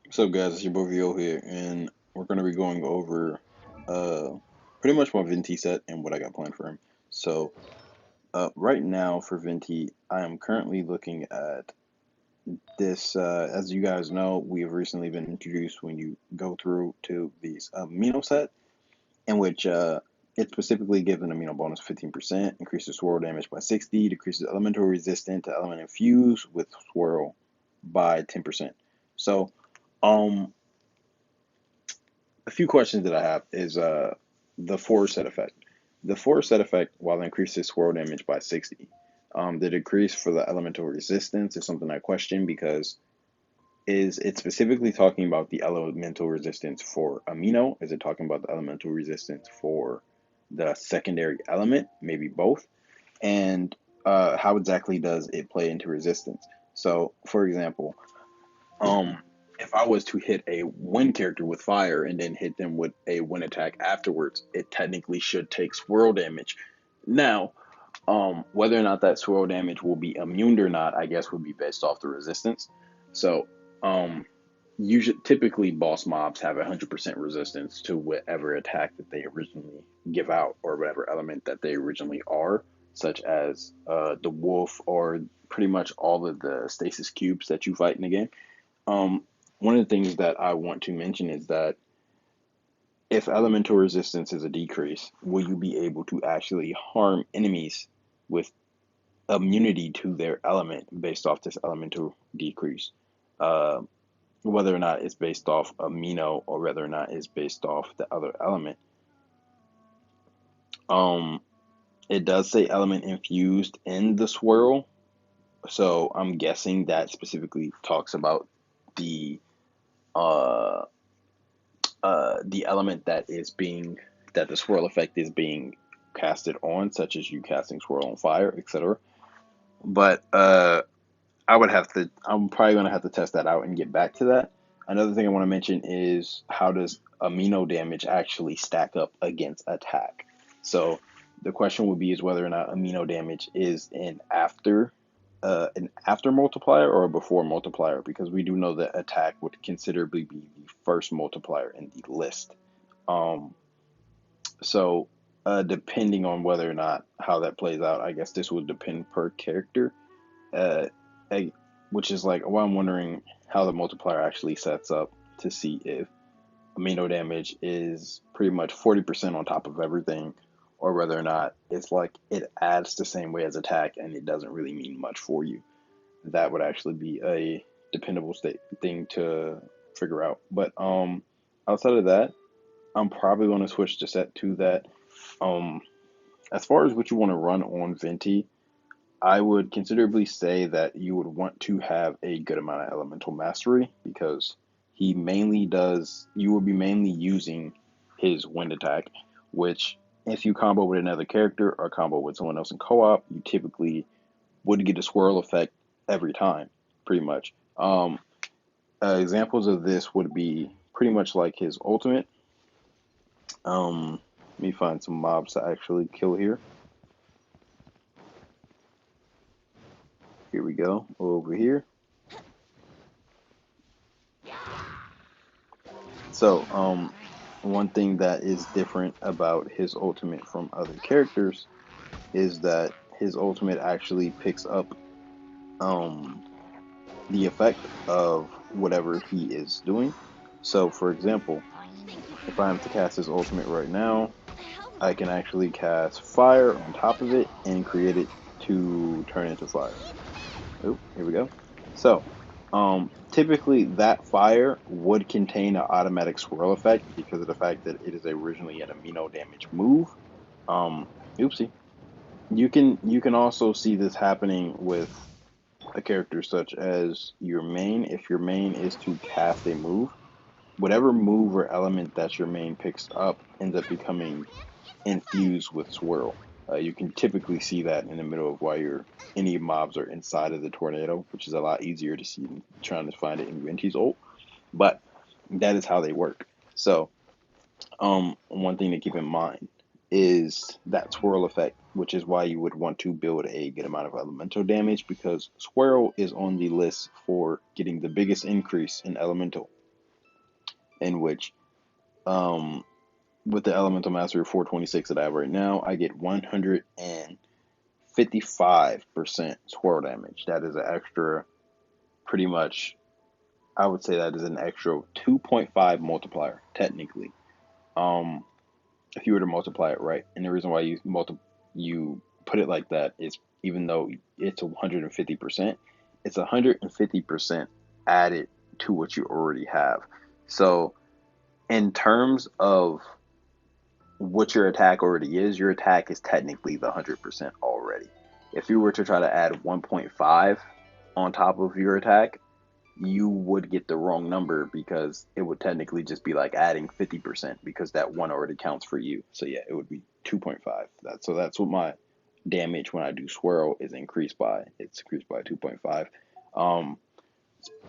What's up, guys? It's your boy VO here, and we're going to be going over uh, pretty much my Venti set and what I got planned for him. So, right now for Venti, I am currently looking at this. As you guys know, we have recently been introduced when you go through to these amino set, in which it specifically gives an amino bonus of 15%, increases swirl damage by 60, decreases elemental resistant to element infused with swirl by 10%. So, um, a few questions that I have is the forward set effect. The forward set effect, while it increases swirl damage by 60, the decrease for the elemental resistance is something I question because is it specifically talking about the elemental resistance for amino? Is it talking about the elemental resistance for the secondary element? Maybe both. And how exactly does it play into resistance? So, for example, um, if I was to hit a wind character with fire and then hit them with a wind attack afterwards, it technically should take swirl damage. Now, whether or not that swirl damage will be immune or not, I guess would be based off the resistance. So, um, usually, typically, boss mobs have 100% resistance to whatever attack that they originally give out or whatever element that they originally are, such as the wolf or pretty much all of the stasis cubes that you fight in the game. Um, One of the things that I want to mention is that if elemental resistance is a decrease, will you be able to actually harm enemies with immunity to their element based off this elemental decrease? Uh, Whether or not it's based off amino or whether or not it's based off the other element. Um, it does say element infused in the swirl, so I'm guessing that specifically talks about the uh the element that the swirl effect is being casted on, such as you casting swirl on fire, etc. But I'm probably gonna have to test that out and get back to that. Another thing I want to mention is how does amino damage actually stack up against attack? So the question would be is whether or not amino damage is an after multiplier or a before multiplier, because we do know that attack would considerably be the first multiplier in the list. Um, so, depending on whether or not how that plays out, I guess this would depend per character. Uh, I, which is like, well, I'm wondering how the multiplier actually sets up to see if amino damage is pretty much 40% on top of everything, or whether or not it's like it adds the same way as attack and it doesn't really mean much for you. That would actually be a dependable thing to figure out. But outside of that, I'm probably going to switch the set to that. Um, as far as what you want to run on Venti, I would considerably say that you would want to have a good amount of elemental mastery because you will be mainly using his wind attack, which if you combo with another character or combo with someone else in co-op, you typically would get a swirl effect every time, pretty much. Examples of this would be pretty much like his ultimate. Let me find some mobs to actually kill here. Here we go, over here. So, one thing that is different about his ultimate from other characters is that his ultimate actually picks up um, the effect of whatever he is doing. So, for example, if I am to cast his ultimate right now, I can actually cast fire on top of it and create it to turn into fire. Oh, here we go. So, typically that fire would contain an automatic swirl effect because of the fact that it is originally an amino damage move. Um, oopsie. You can also see this happening with a character such as your main. If your main is to cast a move, whatever move or element that your main picks up ends up becoming infused with swirl. You can typically see that in the middle of while any mobs are inside of the tornado, which is a lot easier to see than trying to find it in Venti's ult. But that is how they work. So, one thing to keep in mind is that swirl effect, which is why you would want to build a good amount of elemental damage because swirl is on the list for getting the biggest increase in elemental. in which with the elemental mastery of 426 that I have right now, I get 155% swirl damage. That is an extra, pretty much, I would say that is an extra 2.5 multiplier, technically. Um, if you were to multiply it right, and the reason why you put it like that is even though it's 150%, it's 150% added to what you already have. So in terms of what your attack already is, your attack is technically the 100% already. If you were to try to add 1.5 on top of your attack, you would get the wrong number because it would technically just be like adding 50% because that one already counts for you. So yeah, it would be 2.5. That's what my damage when I do swirl is increased by. It's increased by 2.5. Um,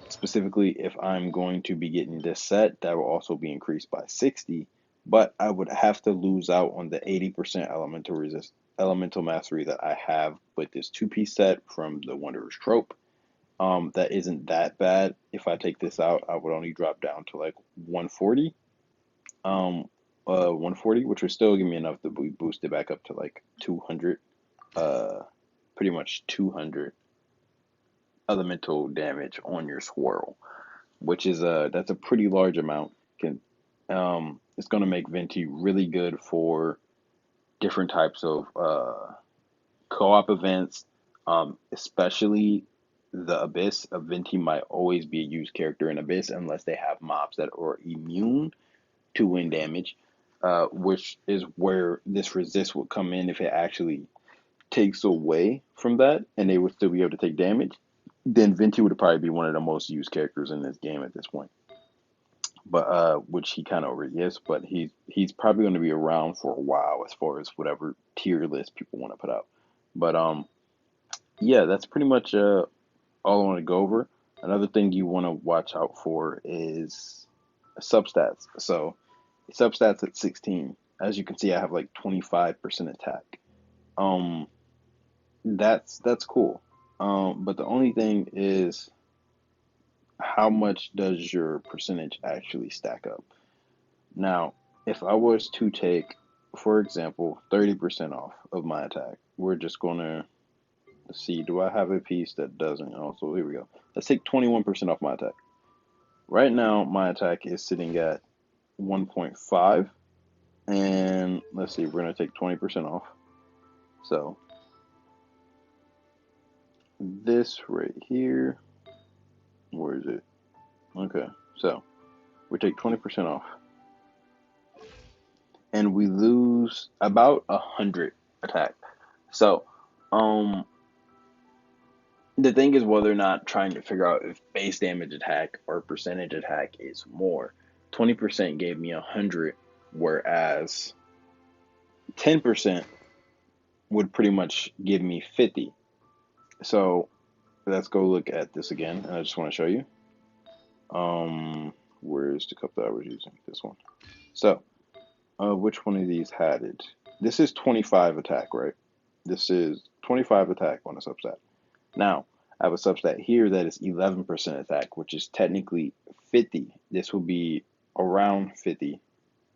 Specifically, if I'm going to be getting this set, that will also be increased by 60, but I would have to lose out on the 80% elemental mastery that I have with this two-piece set from the Wanderer's Trope. That isn't that bad. If I take this out, I would only drop down to like 140. 140, which would still give me enough to boost it back up to like 200. Uh, Pretty much 200 elemental damage on your swirl, which is that's a pretty large amount. Can It's going to make Venti really good for different types of co-op events, especially the Abyss. A Venti might always be a used character in Abyss unless they have mobs that are immune to wind damage, which is where this resist would come in if it actually takes away from that and they would still be able to take damage. Then Venti would probably be one of the most used characters in this game at this point. But which he kind of already is, but he's probably going to be around for a while as far as whatever tier list people want to put out. But yeah, that's pretty much all I want to go over. Another thing you want to watch out for is substats. So substats at 16. As you can see, I have like 25% attack. Um, that's cool. But the only thing is how much does your percentage actually stack up? Now, if I was to take, for example, 30% off of my attack, we're just gonna see, do I have a piece that doesn't? Also, here we go. Let's take 21% off my attack. Right now, my attack is sitting at 1.5, and let's see, we're gonna take 20% off. So this right here, where is it? Okay, so we take 20% off, and we lose about 100 attack. So, um, the thing is whether or not trying to figure out if base damage attack or percentage attack is more. 20% gave me 100, whereas 10% would pretty much give me 50. So let's go look at this again, and I just want to show you. Where's the cup that I was using? This one. So, which one of these had it? This is 25 attack, right? This is 25 attack on a substat. Now, I have a substat here that is 11% attack, which is technically 50. This will be around 50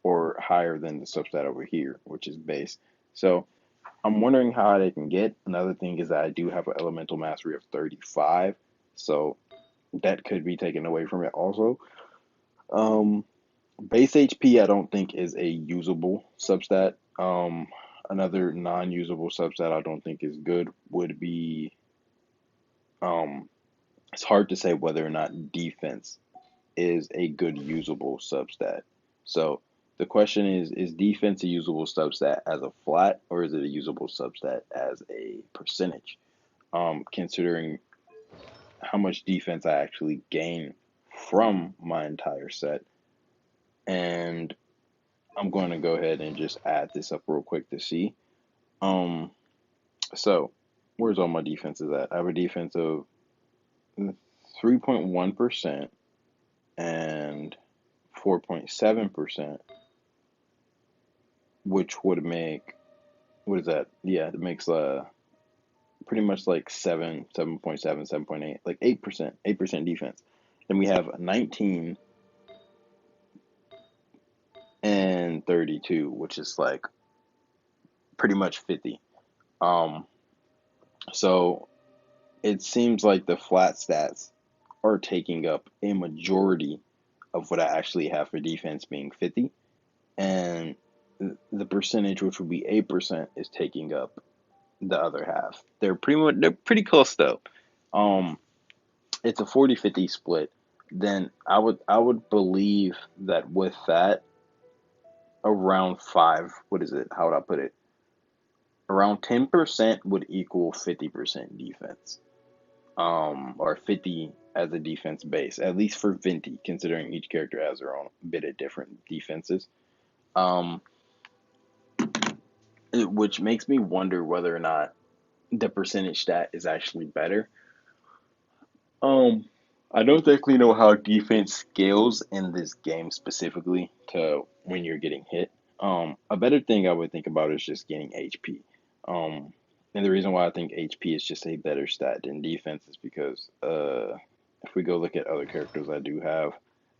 or higher than the substat over here, which is base. So I'm wondering how they can get. Another thing is that I do have an elemental mastery of 35, so that could be taken away from it also. Base HP I don't think is a usable substat. Another non-usable substat I don't think is good would be it's hard to say whether or not defense is a good usable substat. So the question is defense a usable substat as a flat or is it a usable substat as a percentage? Considering how much defense I actually gain from my entire set. And I'm going to go ahead and just add this up real quick to see. So where's all my defenses at? I have a defense of 3.1% and 4.7%, which would make, what is that? Yeah, it makes pretty much like 7.7, 7.8, like 8%, 8% defense. Then we have 19 and 32, which is like pretty much 50. Um, so it seems like the flat stats are taking up a majority of what I actually have for defense being 50, and the percentage, which would be 8%, is taking up the other half. They're pretty close though. Um, it's a 40-50 split. Then I would believe that with that, around five, what is it? How would I put it? Around 10% would equal 50% defense. Or 50 as a defense base, at least for Venti, considering each character has their own bit of different defenses. Um, which makes me wonder whether or not the percentage stat is actually better. Um, I don't exactly know how defense scales in this game specifically to when you're getting hit. A better thing I would think about is just getting HP. Um, and the reason why I think HP is just a better stat than defense is because if we go look at other characters I do have,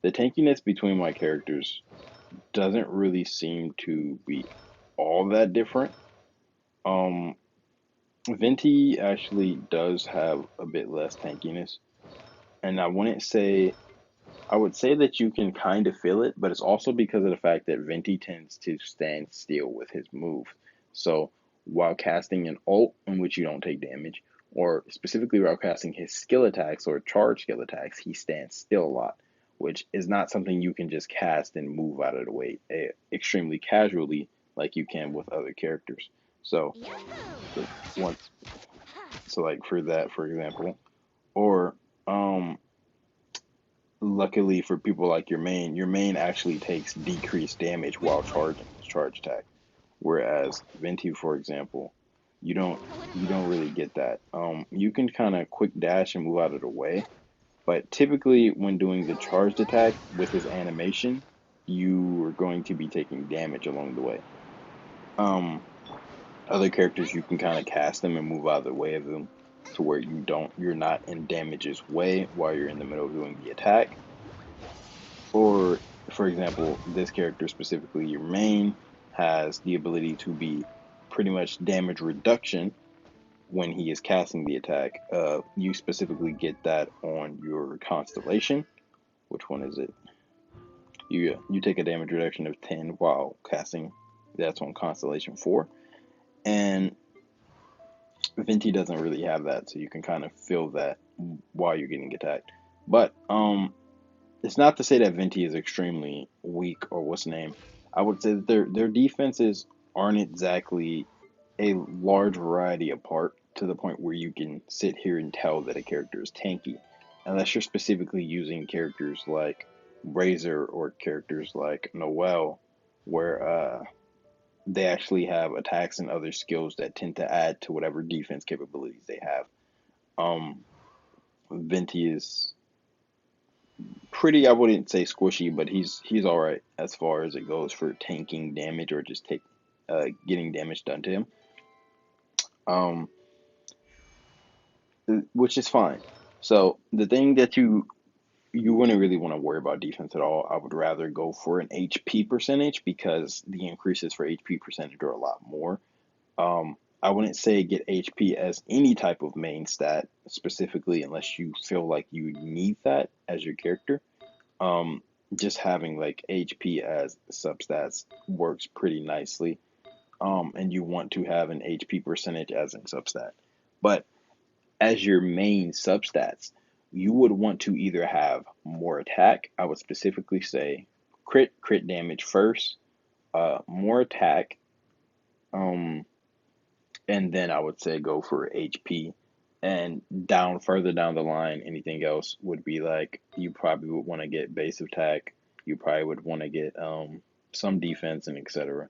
the tankiness between my characters doesn't really seem to be all that different. Um, Venti actually does have a bit less tankiness, and I would say that you can kind of feel it, but it's also because of the fact that Venti tends to stand still with his move. So while casting an ult in which you don't take damage, or specifically while casting his skill attacks or charge skill attacks, he stands still a lot, which is not something you can just cast and move out of the way extremely casually like you can with other characters. So the one, so like for that, for example, or um luckily for people like your main actually takes decreased damage while charging his charge attack. Whereas Venti, for example, you don't you don't really get that. You can kind of quick dash and move out of the way, but typically when doing the charged attack with his animation, you are going to be taking damage along the way. Um, Other characters you can kind of cast them and move out of the way of them to where you're not in damage's way while you're in the middle of doing the attack. Or, for example, this character specifically, your main, has the ability to be pretty much damage reduction when he is casting the attack. You specifically get that on your constellation. Which one is it? You take a damage reduction of 10 while casting. That's on constellation 4. And Venti doesn't really have that, so you can kind of feel that while you're getting attacked. But it's not to say that Venti is extremely weak or what's the name. I would say that their defenses aren't exactly a large variety apart to the point where you can sit here and tell that a character is tanky, unless you're specifically using characters like Razor or characters like Noel, where they actually have attacks and other skills that tend to add to whatever defense capabilities they have. Um, Venti is pretty, I wouldn't say squishy, but he's all right as far as it goes for tanking damage or just take getting damage done to him. Um, which is fine. So the thing that you wouldn't really want to worry about defense at all. I would rather go for an HP percentage because the increases for HP percentage are a lot more. I wouldn't say get HP as any type of main stat specifically unless you feel like you need that as your character. Um, just having like HP as substats works pretty nicely. And you want to have an HP percentage as a substat. But as your main substats, you would want to either have more attack. I would specifically say crit damage first, more attack, um, and then I would say go for HP. And down further down the line, anything else would be like you probably would want to get base attack. You probably would want to get some defense and etc.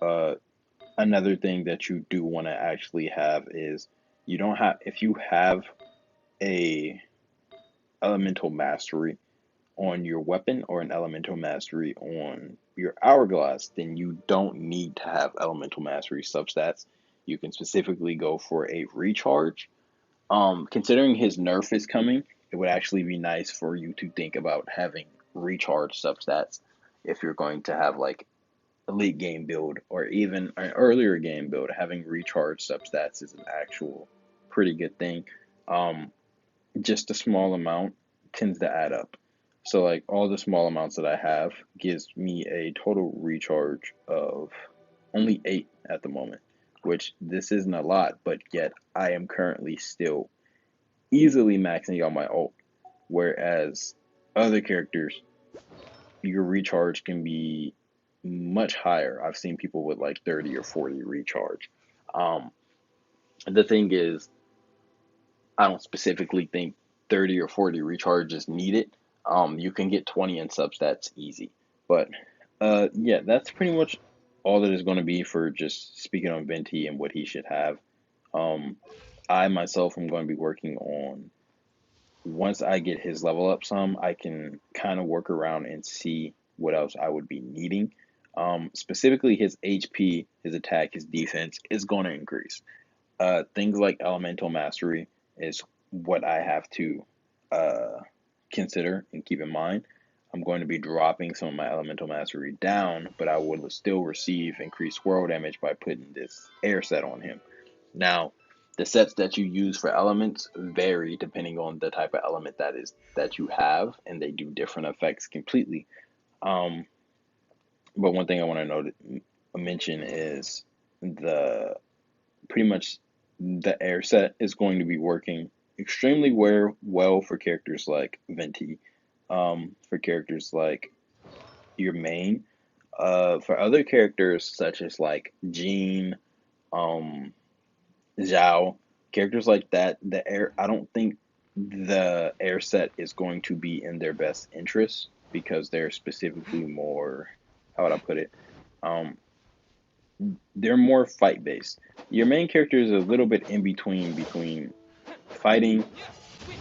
Uh, Another thing that you do want to actually have is you don't have if you have a elemental mastery on your weapon or an elemental mastery on your hourglass, then you don't need to have elemental mastery substats. You can specifically go for a recharge. Considering his nerf is coming, it would actually be nice for you to think about having recharge substats if you're going to have like a late game build or even an earlier game build, having recharge substats is an actual pretty good thing. Um, just a small amount tends to add up. So like all the small amounts that I have gives me a total recharge of only 8 at the moment, which this isn't a lot, but yet I am currently still easily maxing out my ult. Whereas other characters, your recharge can be much higher. I've seen people with like 30 or 40 recharge. Um, the thing is, I don't specifically think 30 or 40 recharge is needed. You can get 20 in substats easy. But yeah, that's pretty much all that is going to be for just speaking on Venti and what he should have. Um, I myself am going to be working on, once I get his level up some, I can kind of work around and see what else I would be needing. Specifically, his HP, his attack, his defense is going to increase. Things like elemental mastery is what I have to uh, consider and keep in mind. I'm going to be dropping some of my elemental mastery down, but I will still receive increased swirl damage by putting this air set on him. Now, the sets that you use for elements vary depending on the type of element that you have, and they do different effects completely. Um, but one thing I want to mention is the pretty much the air set is going to be working extremely well for characters like Venti, for characters like your main. For other characters such as like Jean, um, Zhao, characters like that, the air I don't think the air set is going to be in their best interest because they're specifically more, how would I put it? Um, they're more fight based. Your main character is a little bit in between fighting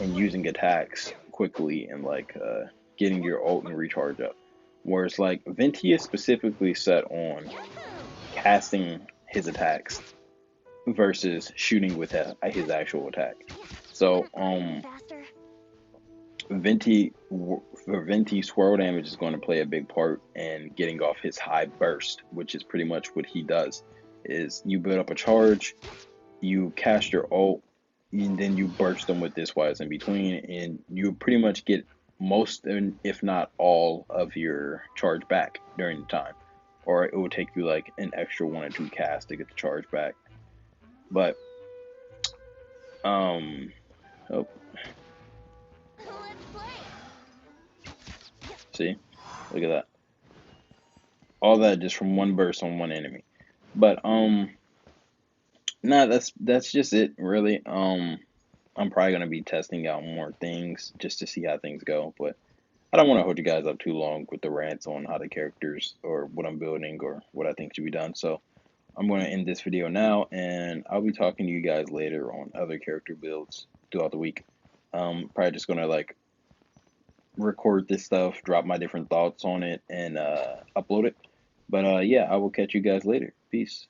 and using attacks quickly and like getting your ult and recharge up. Whereas like Venti is specifically set on casting his attacks versus shooting with his actual attack. So Venti for Venti, swirl damage is going to play a big part in getting off his high burst, which is pretty much what he does. Is you build up a charge, you cast your ult, and then you burst them with this wise in between, and you pretty much get most, if not all, of your charge back during the time. Or it will take you like an extra 1 or 2 casts to get the charge back. But um, oh, see, look at that. All that just from one burst on one enemy. But nah, that's just it really. I'm probably gonna be testing out more things just to see how things go, but I don't want to hold you guys up too long with the rants on how the characters or what I'm building or what I think should be done. So I'm going to end this video now, and I'll be talking to you guys later on other character builds throughout the week. Probably just going to like record this stuff, drop my different thoughts on it, and upload it. But yeah, I will catch you guys later. Peace.